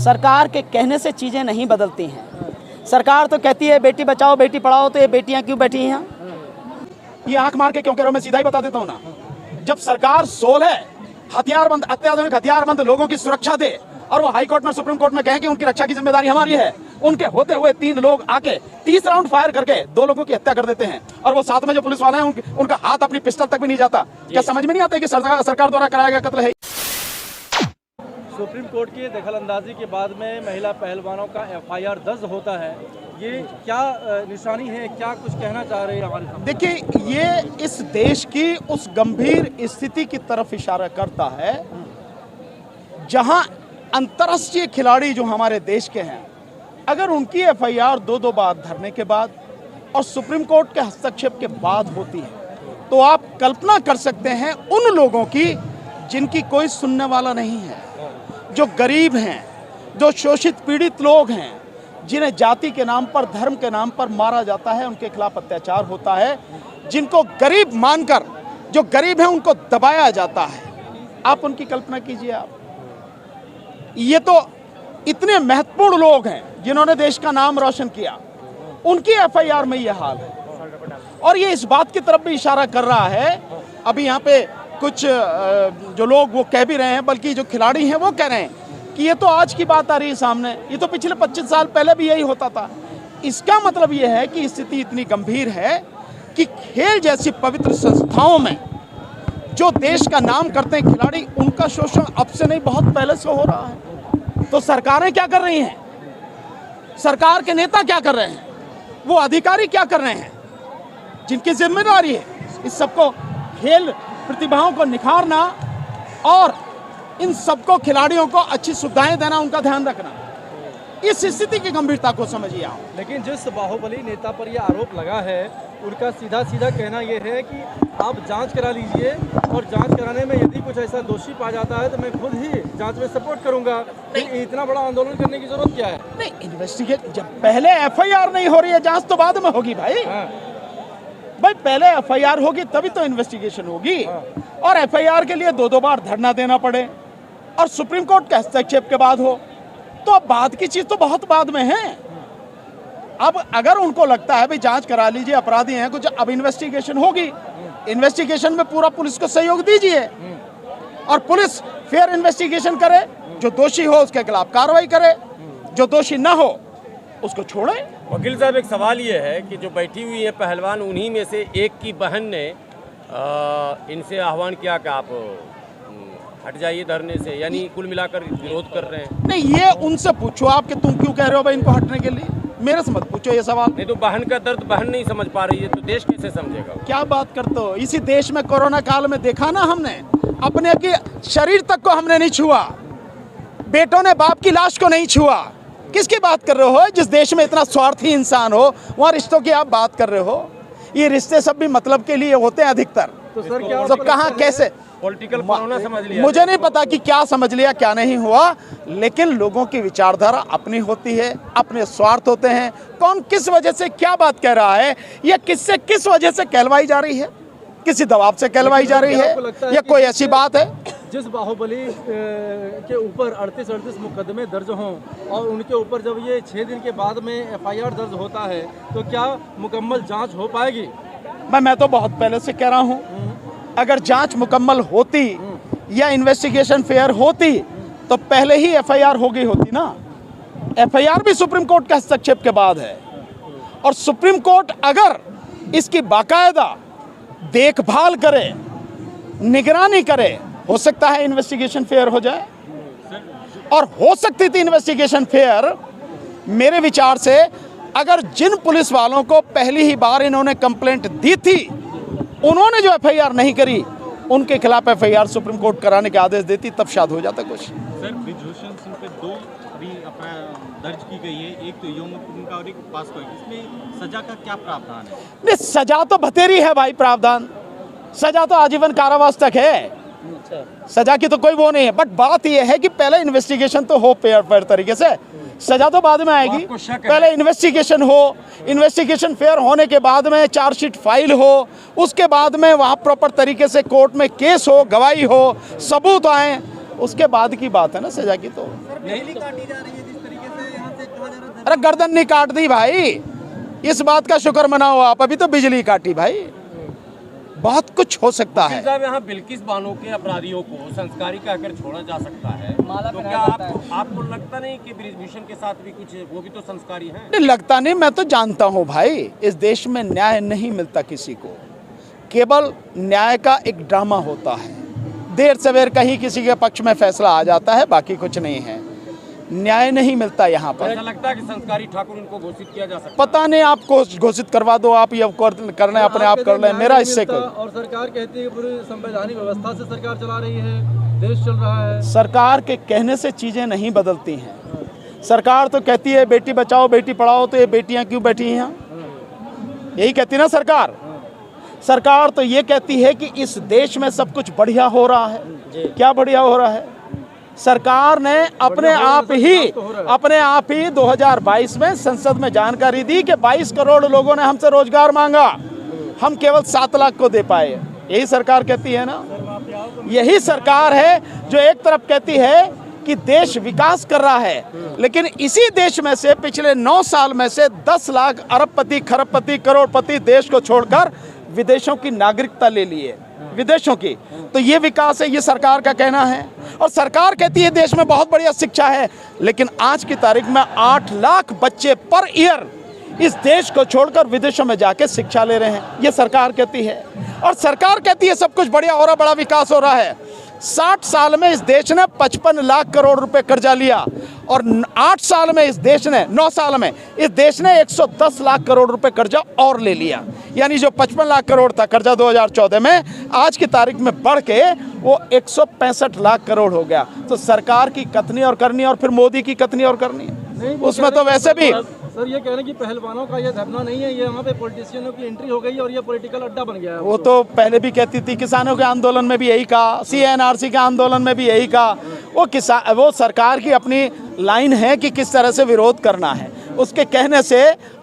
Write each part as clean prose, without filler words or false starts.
सरकार के कहने से चीज़ें नहीं बदलती हैं। सरकार तो कहती है बेटी बचाओ बेटी पढ़ाओ, तो ये बेटियां क्यों बैठी हैं? ये आंख मार के क्यों कह रहा हूं? मैं सीधा ही बता देता हूं ना। जब सरकार 16 हथियारबंद अत्याधुनिक हथियारबंद लोगों की सुरक्षा दे और वो हाई कोर्ट में सुप्रीम कोर्ट में कहें कि उनकी रक्षा की जिम्मेदारी हमारी है, उनके होते हुए 3 लोग आके 30 राउंड फायर करके 2 लोगों की हत्या कर देते हैं और वो साथ में जो पुलिस वाले हैं उनका हाथ अपनी पिस्टल तक भी नहीं जाता। क्या समझ में नहीं आता कि सरकार द्वारा कराया गया कत्ल है? सुप्रीम कोर्ट की दखलंदाजी के बाद में महिला पहलवानों का एफआईआर दर्ज होता है, ये क्या निशानी है? क्या कुछ कहना चाह रहे हैं हमारे सामने? देखिए, ये इस देश की उस गंभीर स्थिति की तरफ इशारा करता है जहां अंतर्राष्ट्रीय खिलाड़ी जो हमारे देश के हैं, अगर उनकी एफआईआर 2 बार धरने के बाद और सुप्रीम कोर्ट के हस्तक्षेप के बाद होती है, तो आप कल्पना कर सकते हैं उन लोगों की जिनकी कोई सुनने वाला नहीं है, जो गरीब हैं, जो शोषित पीड़ित लोग हैं, जिन्हें जाति के नाम पर, धर्म के नाम पर मारा जाता है, उनके खिलाफ अत्याचार होता है, जिनको गरीब मानकर, जो गरीब हैं उनको दबाया जाता है। आप उनकी कल्पना कीजिए। आप ये तो इतने महत्वपूर्ण लोग हैं जिन्होंने देश का नाम रोशन किया, उनकी एफआईआर में यह हाल है। और ये इस बात की तरफ भी इशारा कर रहा है, अभी यहाँ पे कुछ जो लोग वो कह भी रहे हैं, बल्कि जो खिलाड़ी हैं वो कह रहे हैं कि ये तो आज की बात आ रही है सामने, ये तो पिछले 25 साल पहले भी यही होता था। इसका मतलब ये है कि स्थिति इतनी गंभीर है कि खेल जैसी पवित्र संस्थाओं में जो देश का नाम करते हैं खिलाड़ी, उनका शोषण अब से नहीं बहुत पहले से हो रहा है। तो सरकारें क्या कर रही हैं? सरकार के नेता क्या कर रहे हैं? वो अधिकारी क्या कर रहे हैं जिनकी जिम्मेदारी है इस सबको, खेल प्रतिभाओं को निखारना और इन सबको खिलाड़ियों को अच्छी सुविधाएं देना, उनका ध्यान रखना। इस स्थिति की गंभीरता को समझिए आप। लेकिन जिस बाहुबली नेता पर यह आरोप लगा है, उनका सीधा कहना यह है कि आप जांच करा लीजिए और जांच कराने में यदि कुछ ऐसा दोषी पाया जाता है तो मैं खुद ही जांच में सपोर्ट करूंगा। इतना बड़ा आंदोलन करने की जरूरत क्या है? नहीं, इन्वेस्टिगेट जब पहले एफआईआर नहीं हो रही है, जांच तो बाद में होगी भाई। भाई पहले एफआईआर होगी तभी तो इन्वेस्टिगेशन होगी। और एफआईआर के लिए 2 बार धरना देना पड़े और सुप्रीम कोर्ट के हस्तक्षेप के बाद हो, तो अब बाद की चीज तो बहुत बाद में है। अब अगर उनको लगता है भाई जांच करा लीजिए, अपराधी हैं कुछ, अब इन्वेस्टिगेशन होगी, इन्वेस्टिगेशन में पूरा पुलिस को सहयोग दीजिए और पुलिस फेयर इन्वेस्टिगेशन करे, जो दोषी हो उसके खिलाफ कार्रवाई करे, जो दोषी ना हो उसको छोड़े। वकील साहब, एक सवाल ये है कि जो बैठी हुई है पहलवान, उन्हीं में से एक की बहन ने इनसे आह्वान किया कि आप हट जाइए धरने से, यानी कुल मिलाकर विरोध कर रहे हैं। नहीं, ये उनसे पूछो आप कि तुम क्यों कह रहे हो भाई इनको हटने के लिए, मेरे से मत पूछो ये सवाल। नहीं तो बहन का दर्द बहन नहीं समझ पा रही है तो देश कैसे समझेगा? क्या बात करते हो? इसी देश में कोरोना काल में देखा ना हमने, अपने की शरीर तक को हमने नहीं छुआ, बेटों ने बाप की लाश को नहीं छुआ। किसकी बात कर रहे हो? जिस देश में इतना स्वार्थी इंसान हो वहाँ रिश्तों की आप बात कर रहे हो? ये रिश्ते सब भी मतलब के लिए होते हैं अधिकतर। तो सर क्या तो कहाँ कैसे पॉलिटिकल कोरोना समझ लिया? मुझे नहीं पता कि क्या समझ लिया क्या नहीं हुआ, लेकिन लोगों की विचारधारा अपनी होती है, अपने स्वार्थ होते हैं। कौन किस वजह से क्या बात कह रहा है, या किससे किस वजह से कहलवाई जा रही है, किसी दबाव से कहलवाई जा रही है, या कोई ऐसी बात है? जिस बाहुबली के ऊपर 38 मुकदमे दर्ज हों और उनके ऊपर जब ये 6 दिन के बाद में एफआईआर दर्ज होता है, तो क्या मुकम्मल जांच हो पाएगी? मैं तो बहुत पहले से कह रहा हूँ, अगर जांच मुकम्मल होती या इन्वेस्टिगेशन फेयर होती तो पहले ही एफआईआर हो गई होती ना। एफआईआर भी सुप्रीम कोर्ट के हस्तक्षेप के बाद है, और सुप्रीम कोर्ट अगर इसकी बाकायदा देखभाल करे, निगरानी करे, हो सकता है इन्वेस्टिगेशन फेयर हो जाए। और हो सकती थी इन्वेस्टिगेशन फेयर मेरे विचार से, अगर जिन पुलिस वालों को पहली ही बार इन्होंने कंप्लेंट दी थी, उन्होंने जो एफआईआर नहीं करी, उनके खिलाफ एफआईआर सुप्रीम कोर्ट कराने के आदेश देती, तब शायद हो जाता कुछ। सर, ब्रिजभूषण सिंह पे 2 अभी अपना दर्ज की गई है, एक तो यौन उत्पीड़न का और एक पास्को। इसमें सजा का क्या प्रावधान है? नहीं, सजा तो बतेरी है भाई, प्रावधान सजा तो आजीवन कारावास तक है, सजा की तो कोई वो नहीं है। बट बात यह है कि पहले इन्वेस्टिगेशन तो हो फेयर तरीके से, सजा तो बाद में आएगी। पहले इन्वेस्टिगेशन हो, इन्वेस्टिगेशन फेयर होने के बाद में चार्जशीट फाइल हो, उसके बाद में वहाँ प्रॉपर तरीके से कोर्ट में केस हो, गवाही हो, सबूत आए, उसके बाद की बात है ना सजा की। तो बिजली काटी जा रही है जिस तरीके से यहाँ से कहा जा रहा है। अरे गर्दन नहीं काट दी भाई, इस बात का शुक्र मनाओ आप, अभी तो बिजली काटी भाई। बहुत कुछ हो सकता है। साहब यहाँ बिल्किस बानो के अपराधियों को संस्कारी कहकर छोड़ा जा सकता है, तो क्या आपको लगता नहीं कि ब्रिजभूषण के साथ भी कुछ, वो भी तो संस्कारी हैं? नहीं लगता नहीं, मैं तो जानता हूँ भाई, इस देश में न्याय नहीं मिलता किसी को, केवल न्याय का एक ड्रामा होता है। देर सवेर कहीं किसी के पक्ष में फैसला आ जाता है, बाकी कुछ नहीं है। न्याय नहीं मिलता यहाँ पर। ऐसा लगता है कि संस्कारी ठाकुर इनको घोषित किया जा सकता है? पता नहीं, आपको घोषित करवा दो, आप ये करना है अपने आप कर लें, मेरा इससे कोई। और सरकार कहती है कि पूरी संवैधानिक व्यवस्था से सरकार चला रही है, देश चल रहा है। सरकार के कहने से चीज़ें नहीं बदलती हैं। सरकार तो कहती है बेटी बचाओ बेटी पढ़ाओ, तो ये बेटियां क्यों बैठी हैं यहाँ? यही कहती ना सरकार। सरकार तो ये कहती है कि इस देश में सब कुछ बढ़िया हो रहा है। क्या बढ़िया हो रहा है? सरकार ने अपने आप ही 2022 में संसद में जानकारी दी कि 22 करोड़ लोगों ने हमसे रोजगार मांगा, हम केवल 7 लाख को दे पाए। यही सरकार कहती है ना। यही सरकार है जो एक तरफ कहती है कि देश विकास कर रहा है, लेकिन इसी देश में से पिछले 9 साल में से 10 लाख अरबपति, खरबपति, करोड़पति देश को छोड़कर विदेशों की नागरिकता ले ली है, विदेशों की। तो ये विकास है, ये सरकार का कहना है। और सरकार कहती है देश में बहुत बढ़िया शिक्षा है, लेकिन आज की तारीख में 8 लाख बच्चे पर ईयर इस देश को छोड़कर विदेशों में जाके शिक्षा ले रहे हैं, ये सरकार कहती है। और सरकार कहती है सब कुछ बढ़िया हो रहा, बड़ा विकास हो रहा है। 60 साल में इस देश ने 55 लाख करोड़ रुपए कर्जा लिया, और 8 साल में इस देश ने 9 साल में इस देश ने 110 लाख करोड़ रुपए कर्जा और ले लिया। यानी जो 55 लाख करोड़ था कर्जा 2014 में, आज की तारीख में बढ़ के वो 165 लाख करोड़ हो गया। तो सरकार की कथनी और करनी, और फिर मोदी की कथनी और करनी, उसमें तो वैसे भी सर ये कह रहे हैं कि पहलवानों का ये धरना नहीं है, ये वहाँ पे पॉलिटिशियनों की एंट्री हो गई और ये पॉलिटिकल अड्डा बन गया है। वो तो पहले भी कहती थी, किसानों के आंदोलन में भी यही कहा, CNRC के आंदोलन में भी यही कहा। वो सरकार की अपनी लाइन है कि किस तरह से विरोध करना है। उसके कहने से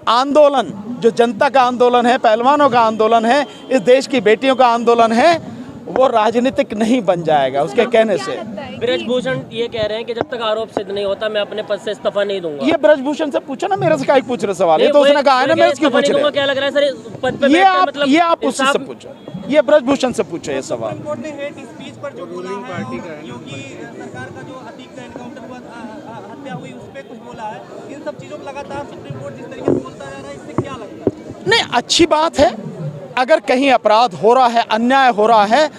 आंदोलन, जो जनता का आंदोलन है, पहलवानों का आंदोलन है, इस देश की बेटियों का आंदोलन है, वो राजनीतिक नहीं बन जाएगा उसके कहने से। ब्रजभूषण ये कह रहे हैं कि जब तक आरोप सिद्ध नहीं होता मैं अपने पद से इस्तीफा नहीं दूंगा। ये ब्रजभूषण से पूछा ना, मेरे से क्या पूछ रहे सवाल? ये तो उसने कहा है ना, मेरे से क्यों पूछ रहे? क्या लग रहा है सर पद पे? ये आप उससे से पूछो, ये ब्रजभूषण से पूछो ये सवाल। कोर्ट ने हेट स्पीच पर जो बोला है, योगी सरकार का जो अतीक का एनकाउंटर हुआ, हत्या हुई, उस पर कुछ बोला है। इन सब चीजों को लगातार सुप्रीम कोर्ट जिस तरीके से बोलता जा रहा है, इससे क्या लगता है? नहीं, अच्छी बात है। अगर कहीं अपराध हो रहा है, अन्याय हो रहा है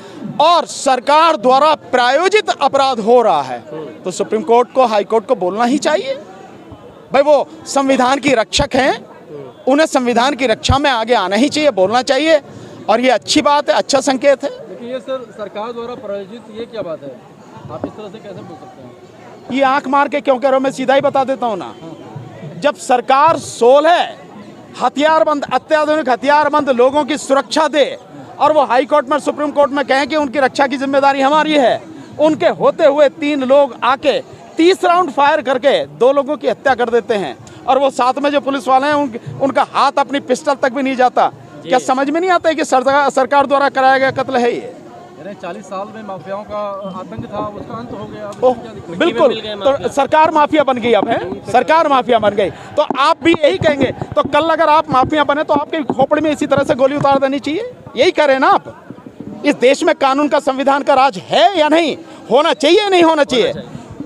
और सरकार द्वारा प्रायोजित अपराध हो रहा है, तो सुप्रीम कोर्ट को, हाई कोर्ट को बोलना ही चाहिए। भाई वो संविधान की रक्षक हैं, उन्हें संविधान की रक्षा में आगे आना ही चाहिए, बोलना चाहिए। और ये अच्छी बात है, अच्छा संकेत है। लेकिन ये सर सरकार द्वारा प्रायोजित, ये क्या बात है? आप इस तरह से कैसे बोल सकते हैं? ये आंख मार के क्यों कह रहे हो? मैं सीधा ही बता देता हूँ ना। जब सरकार 16 हथियारबंद, अत्याधुनिक हथियारबंद लोगों की सुरक्षा दे और वो हाई कोर्ट में, सुप्रीम कोर्ट में कहें कि उनकी रक्षा की जिम्मेदारी हमारी है, उनके होते हुए 3 लोग आके 30 राउंड फायर करके 2 लोगों की हत्या कर देते हैं, और वो साथ में जो पुलिस वाले हैं उनका हाथ अपनी पिस्टल तक भी नहीं जाता, क्या समझ में नहीं आता है कि सरकार द्वारा कराया गया कत्ल है ये? 40 साल में माफियाओं का आतंक था, उसका अंत हो गया। ओह बिल्कुल, तो सरकार माफिया बन गई अब है, सरकार माफिया बन गई। तो आप भी यही कहेंगे, तो कल अगर आप माफिया बने तो आपके खोपड़ी में इसी तरह से गोली उतार देनी चाहिए। यही कह रहे हैं ना आप? इस देश में कानून का, संविधान का राज है या नहीं? होना चाहिए, नहीं होना चाहिए?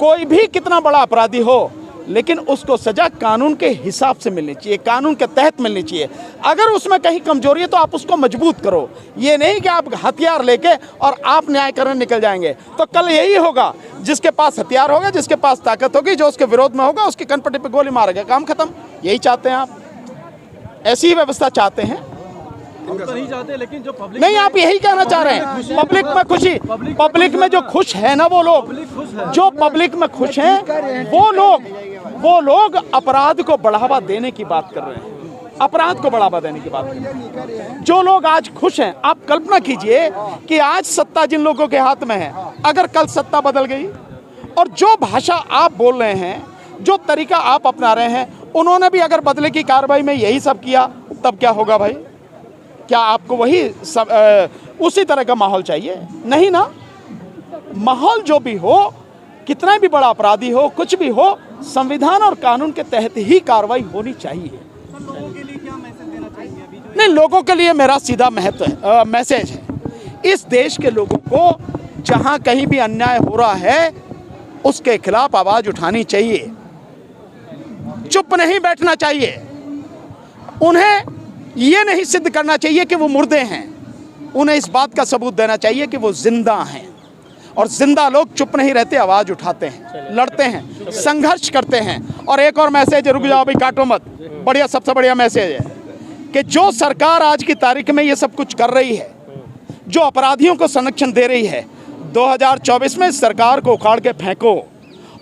कोई भी कितना बड़ा अपराधी हो, लेकिन उसको सजा कानून के हिसाब से मिलनी चाहिए, कानून के तहत मिलनी चाहिए। अगर उसमें कहीं कमजोरी है तो आप उसको मजबूत करो, ये नहीं कि आप हथियार लेके और आप न्याय करने निकल जाएंगे। तो कल यही होगा, जिसके पास हथियार होगा, जिसके पास ताकत होगी, जो उसके विरोध में होगा, उसकी कनपट्टी पे गोली मारेगा, काम खत्म। यही चाहते हैं आप? ऐसी ही व्यवस्था चाहते हैं? तो नहीं चाहते, लेकिन जो पब्लिक नहीं, आप यही कहना चाह रहे हैं पब्लिक में खुशी, पब्लिक में जो खुश है ना, वो लोग जो पब्लिक में खुश हैं, वो लोग अपराध को बढ़ावा देने की बात कर रहे हैं, अपराध को बढ़ावा देने की बात कर रहे हैं। जो लोग आज खुश हैं, आप कल्पना कीजिए कि आज सत्ता जिन लोगों के हाथ में है, अगर कल सत्ता बदल गई और जो भाषा आप बोल रहे हैं, जो तरीका आप अपना रहे हैं, उन्होंने भी अगर बदले की कार्रवाई में यही सब किया, तब क्या होगा भाई? क्या आपको वही उसी तरह का माहौल चाहिए? नहीं ना। माहौल जो भी हो कितना भी बड़ा अपराधी हो, कुछ भी हो, संविधान और कानून के तहत ही कार्रवाई होनी चाहिए। सर, लोगों के लिए क्या मैसेज देना चाहिए अभी जो नहीं, लोगों के लिए मेरा सीधा मैसेज है, इस देश के लोगों को जहां कहीं भी अन्याय हो रहा है उसके खिलाफ आवाज उठानी चाहिए, चुप नहीं बैठना चाहिए। उन्हें ये नहीं सिद्ध करना चाहिए कि वो मुर्दे हैं, उन्हें इस बात का सबूत देना चाहिए कि वो जिंदा हैं। और जिंदा लोग चुप नहीं रहते, आवाज उठाते हैं, लड़ते हैं, संघर्ष करते हैं। और एक और मैसेज, रुक जाओ अभी, काटो मत, बढ़िया, सबसे बढ़िया मैसेज है कि जो सरकार आज की तारीख में ये सब कुछ कर रही है, जो अपराधियों को संरक्षण दे रही है, 2024 में सरकार को उखाड़ के फेंको।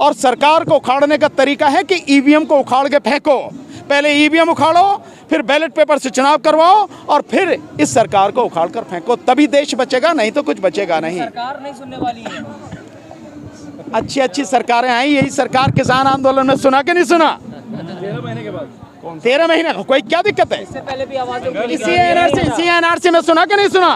और सरकार को उखाड़ने का तरीका है कि ईवीएम को उखाड़ के फेंको। पहले ईवीएम उखाड़ो, फिर बैलेट पेपर से चुनाव करवाओ, और फिर इस सरकार को उखाड़ कर फेंको, तभी देश बचेगा, नहीं तो कुछ बचेगा नहीं। सरकार नहीं सुनने वाली है। अच्छी अच्छी सरकारें आई, यही सरकार किसान आंदोलन में सुना कि नहीं सुना? 13 महीने के बाद 13 महीने, कोई क्या दिक्कत है? इससे पहले भी आवाज इसी एनआरसी में सुना कि नहीं सुना?